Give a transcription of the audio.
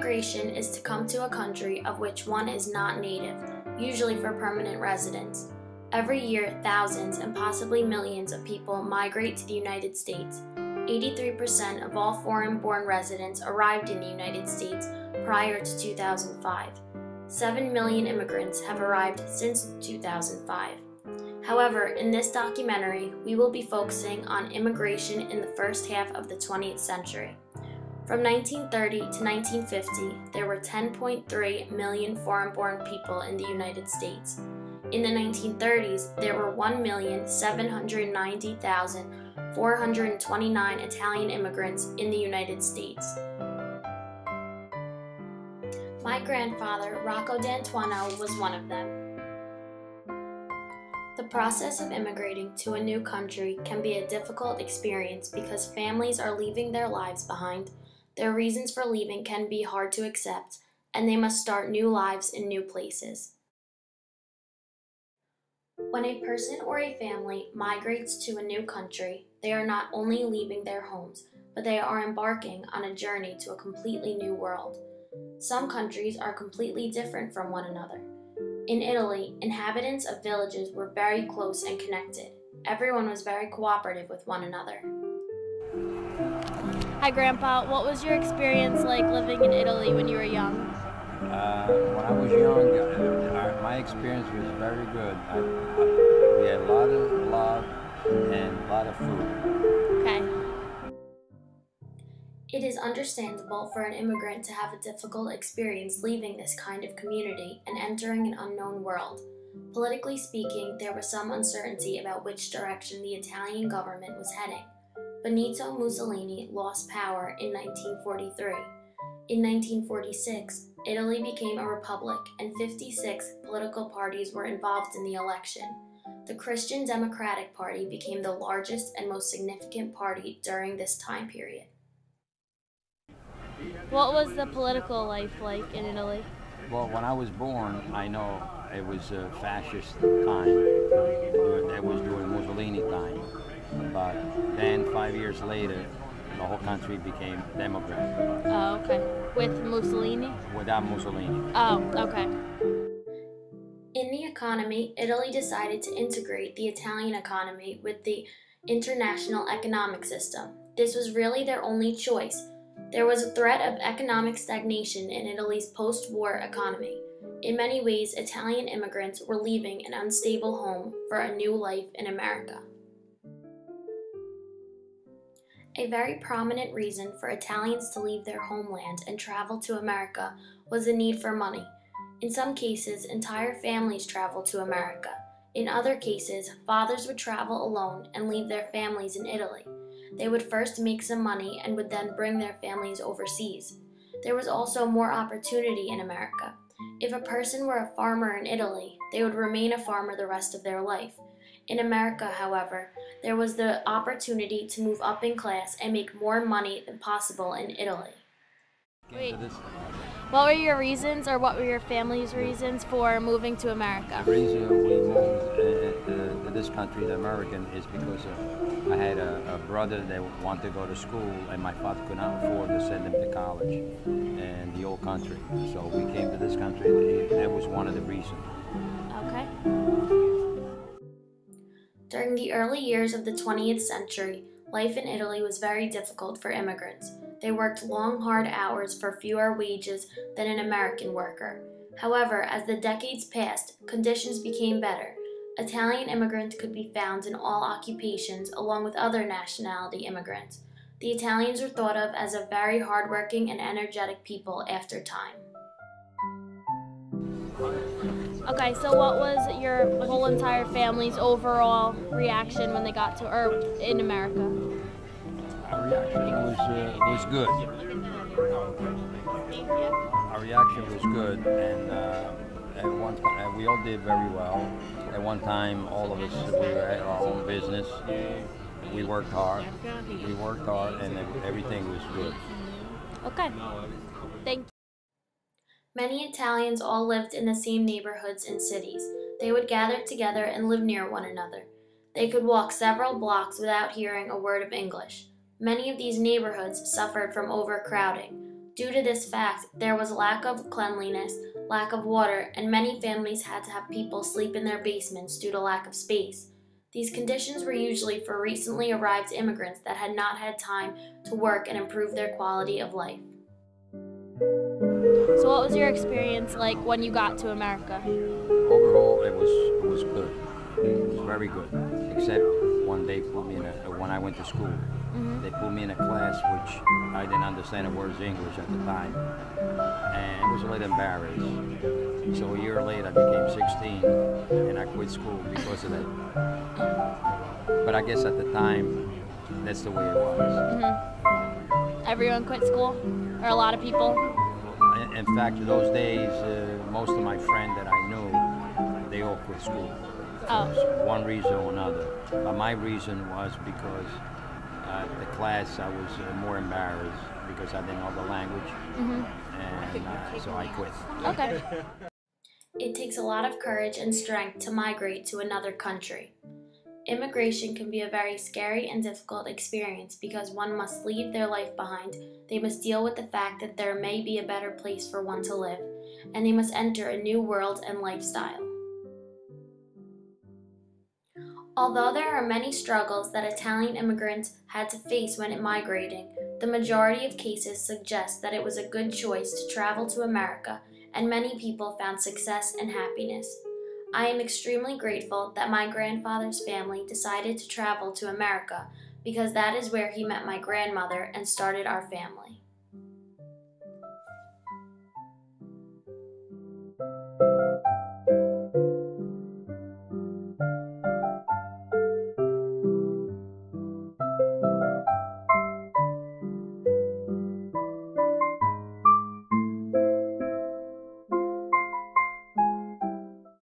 Immigration is to come to a country of which one is not native, usually for permanent residence. Every year, thousands and possibly millions of people migrate to the United States. 83% of all foreign-born residents arrived in the United States prior to 2005. 7 million immigrants have arrived since 2005. However, in this documentary, we will be focusing on immigration in the first half of the 20th century. From 1930 to 1950, there were 10.3 million foreign-born people in the United States. In the 1930s, there were 1,790,429 Italian immigrants in the United States. My grandfather, Rocco D'Antuono, was one of them. The process of immigrating to a new country can be a difficult experience because families are leaving their lives behind. Their reasons for leaving can be hard to accept, and they must start new lives in new places. When a person or a family migrates to a new country, they are not only leaving their homes, but they are embarking on a journey to a completely new world. Some countries are completely different from one another. In Italy, inhabitants of villages were very close and connected. Everyone was very cooperative with one another. Hi Grandpa, what was your experience like living in Italy when you were young? When I was young, my experience was very good. We had a lot of love and a lot of food. Okay. It is understandable for an immigrant to have a difficult experience leaving this kind of community and entering an unknown world. Politically speaking, there was some uncertainty about which direction the Italian government was heading. Benito Mussolini lost power in 1943. In 1946, Italy became a republic and 56 political parties were involved in the election. The Christian Democratic Party became the largest and most significant party during this time period. What was the political life like in Italy? Well, when I was born, I know it was a fascist time. That was during Mussolini time. But then 5 years later, the whole country became Democrat. Oh, okay. With Mussolini? Without Mussolini. Oh, okay. In the economy, Italy decided to integrate the Italian economy with the international economic system. This was really their only choice. There was a threat of economic stagnation in Italy's post-war economy. In many ways, Italian immigrants were leaving an unstable home for a new life in America. A very prominent reason for Italians to leave their homeland and travel to America was the need for money. In some cases, entire families traveled to America. In other cases, fathers would travel alone and leave their families in Italy. They would first make some money and would then bring their families overseas. There was also more opportunity in America. If a person were a farmer in Italy, they would remain a farmer the rest of their life. In America, however, there was the opportunity to move up in class and make more money than possible in Italy. Wait, what were your reasons, or what were your family's reasons for moving to America? The reason we moved to this country, the American, is because I had a brother that wanted to go to school, and my father could not afford to send him to college in the old country. So we came to this country. That was one of the reasons. Okay. During the early years of the 20th century, life in Italy was very difficult for immigrants. They worked long, hard hours for fewer wages than an American worker. However, as the decades passed, conditions became better. Italian immigrants could be found in all occupations along with other nationality immigrants. The Italians were thought of as a very hardworking and energetic people after time. Okay, so what was your whole entire family's overall reaction when they got to, or in America? Our reaction was good. Our reaction was good, and at one time we all did very well. At one time, all of us we had our own business. We worked hard. And everything was good. Okay, thank you. Many Italians all lived in the same neighborhoods and cities. They would gather together and live near one another. They could walk several blocks without hearing a word of English. Many of these neighborhoods suffered from overcrowding. Due to this fact, there was lack of cleanliness, lack of water, and many families had to have people sleep in their basements due to lack of space. These conditions were usually for recently arrived immigrants that had not had time to work and improve their quality of life. So what was your experience like when you got to America? Overall, it was good. It was very good, except when they put me in when I went to school. They put me in a class which I didn't understand the words English at the time, and it was a little embarrassed. So a year later, I became 16, and I quit school because of that. But I guess at the time, that's the way it was. Everyone quit school? Or a lot of people? In fact, in those days, most of my friends that I knew, they all quit school. For one reason or another. But my reason was because the class I was more embarrassed because I didn't know the language, and so I quit. Okay. It takes a lot of courage and strength to migrate to another country. Immigration can be a very scary and difficult experience because one must leave their life behind, they must deal with the fact that there may be a better place for one to live, and they must enter a new world and lifestyle. Although there are many struggles that Italian immigrants had to face when migrating, the majority of cases suggest that it was a good choice to travel to America, and many people found success and happiness. I am extremely grateful that my grandfather's family decided to travel to America because that is where he met my grandmother and started our family.